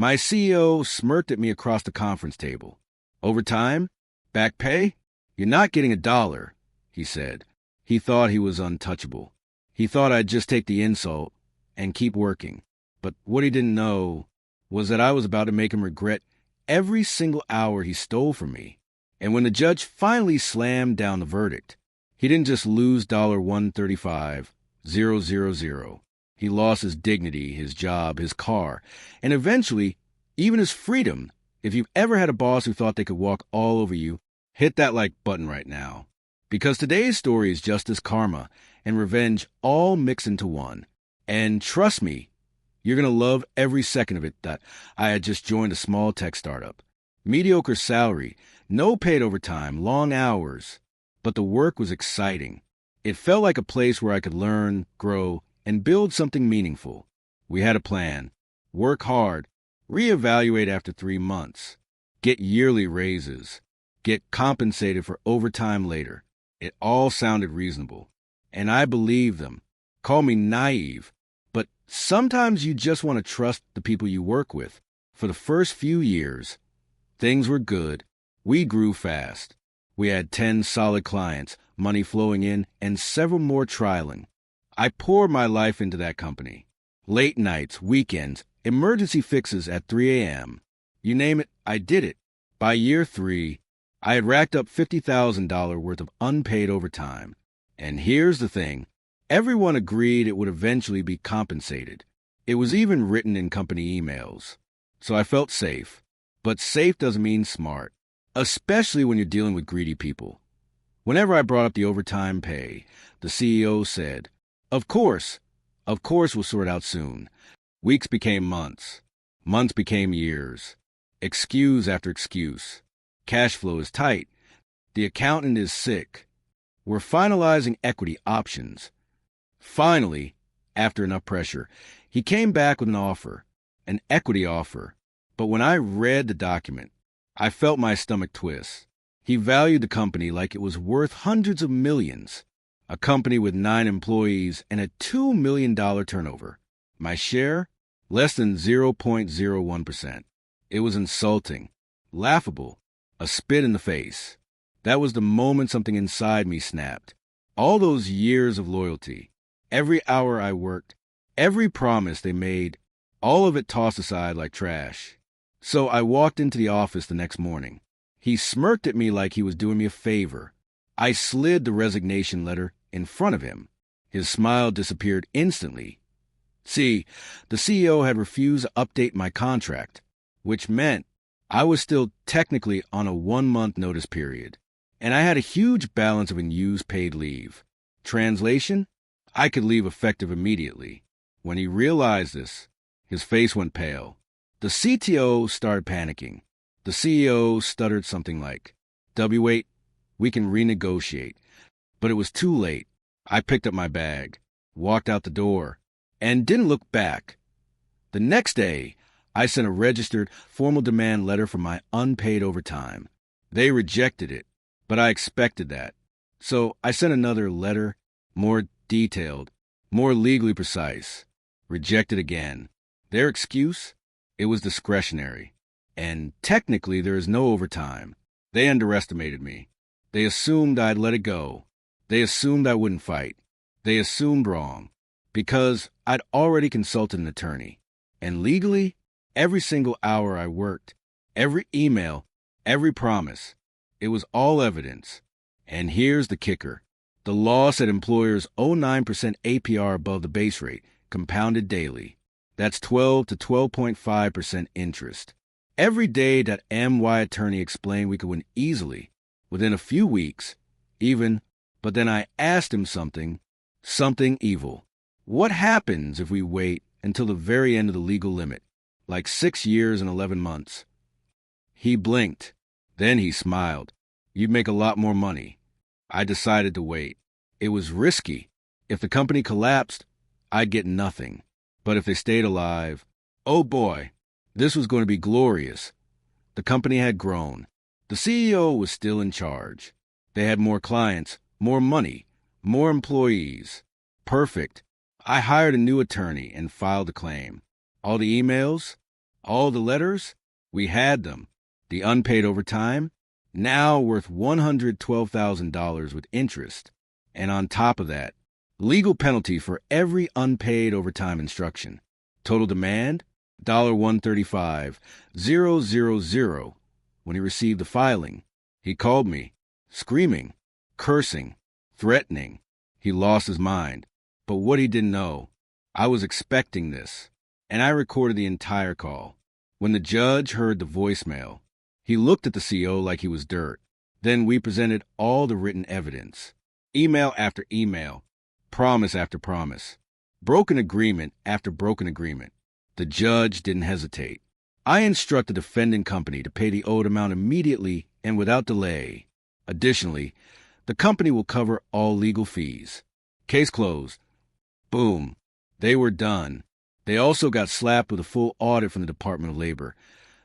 My CEO smirked at me across the conference table. Overtime? Back pay? You're not getting $1, he said. He thought he was untouchable. He thought I'd just take the insult and keep working. But what he didn't know was that I was about to make him regret every single hour he stole from me. And when the judge finally slammed down the verdict, he didn't just lose $135,000. He lost his dignity, his job, his car, and eventually even his freedom. If you've ever had a boss who thought they could walk all over you, hit that like button right now. Because today's story is justice, karma, and revenge all mixed into one. And trust me, you're going to love every second of it. That I had just joined a small tech startup. Mediocre salary, no paid overtime, long hours. But the work was exciting. It felt like a place where I could learn, grow, and build something meaningful. We had a plan. Work hard, reevaluate after 3 months, get yearly raises, get compensated for overtime later. It all sounded reasonable. And I believed them. Call me naive. But sometimes you just want to trust the people you work with. For the first few years, things were good. We grew fast. We had 10 solid clients, money flowing in, and several more trialing. I poured my life into that company. Late nights, weekends, emergency fixes at 3 a.m. You name it, I did it. By year 3, I had racked up $50,000 worth of unpaid overtime. And here's the thing. Everyone agreed it would eventually be compensated. It was even written in company emails. So I felt safe. But safe doesn't mean smart, especially when you're dealing with greedy people. Whenever I brought up the overtime pay, the CEO said, Of course we'll sort out soon. Weeks became months. Months became years. Excuse after excuse. Cash flow is tight. The accountant is sick. We're finalizing equity options. Finally, after enough pressure, he came back with an offer, an equity offer. But when I read the document, I felt my stomach twist. He valued the company like it was worth hundreds of millions. A company with 9 employees and a $2 million turnover. My share? Less than 0.01%. It was insulting, laughable, a spit in the face. That was the moment something inside me snapped. All those years of loyalty, every hour I worked, every promise they made, all of it tossed aside like trash. So I walked into the office the next morning. He smirked at me like he was doing me a favor. I slid the resignation letter in front of him. His smile disappeared instantly. See, the CEO had refused to update my contract, which meant I was still technically on a 1-month notice period, and I had a huge balance of unused paid leave. Translation? I could leave effective immediately. When he realized this, his face went pale. The CTO started panicking. The CEO stuttered something like, W8, we can renegotiate. But it was too late. I picked up my bag, walked out the door, and didn't look back. The next day, I sent a registered formal demand letter for my unpaid overtime. They rejected it, but I expected that. So I sent another letter, more detailed, more legally precise. Rejected again. Their excuse? It was discretionary. And technically there is no overtime. They underestimated me. They assumed I'd let it go. They assumed I wouldn't fight. They assumed wrong. Because I'd already consulted an attorney. And legally, every single hour I worked, every email, every promise, it was all evidence. And here's the kicker. The law said employers owe 9% APR above the base rate, compounded daily. That's 12 to 12.5% interest. Every day that MY attorney explained we could win easily, within a few weeks, even, but then I asked him something evil. What happens if we wait until the very end of the legal limit, like 6 years and 11 months? He blinked. Then he smiled. You'd make a lot more money. I decided to wait. It was risky. If the company collapsed, I'd get nothing. But if they stayed alive, oh boy, this was going to be glorious. The company had grown. The CEO was still in charge. They had more clients, more money, more employees. Perfect. I hired a new attorney and filed a claim. All the emails? All the letters? We had them. The unpaid overtime? Now worth $112,000 with interest. And on top of that, legal penalty for every unpaid overtime instruction. Total demand? $135,000. When he received the filing, he called me, screaming, cursing, threatening. He lost his mind. But what he didn't know, I was expecting this, and I recorded the entire call. When the judge heard the voicemail, he looked at the CO like he was dirt. Then we presented all the written evidence. Email after email, promise after promise, broken agreement after broken agreement. The judge didn't hesitate. I instructed the defendant company to pay the owed amount immediately and without delay. Additionally, the company will cover all legal fees. Case closed. Boom. They were done. They also got slapped with a full audit from the Department of Labor.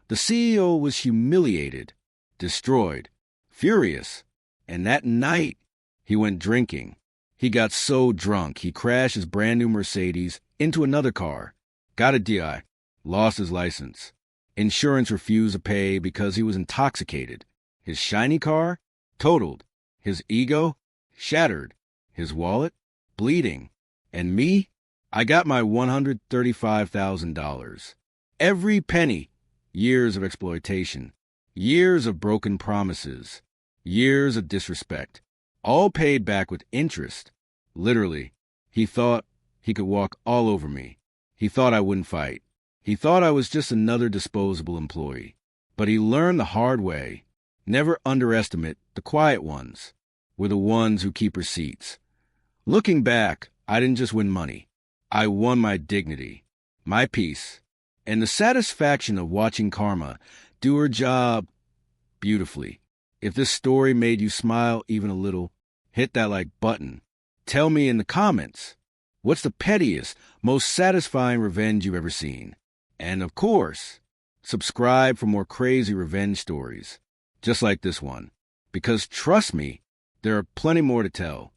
The CEO was humiliated, destroyed, furious. And that night, he went drinking. He got so drunk, he crashed his brand new Mercedes into another car. Got a DI. Lost his license. Insurance refused to pay because he was intoxicated. His shiny car? Totaled. His ego? Shattered. His wallet? Bleeding. And me? I got my $135,000. Every penny. Years of exploitation. Years of broken promises. Years of disrespect. All paid back with interest. Literally. He thought he could walk all over me. He thought I wouldn't fight. He thought I was just another disposable employee. But he learned the hard way. Never underestimate the quiet ones. We're the ones who keep receipts. Looking back, I didn't just win money. I won my dignity, my peace, and the satisfaction of watching karma do her job beautifully. If this story made you smile even a little, hit that like button. Tell me in the comments, what's the pettiest, most satisfying revenge you've ever seen? And of course, subscribe for more crazy revenge stories, just like this one. Because trust me, there are plenty more to tell.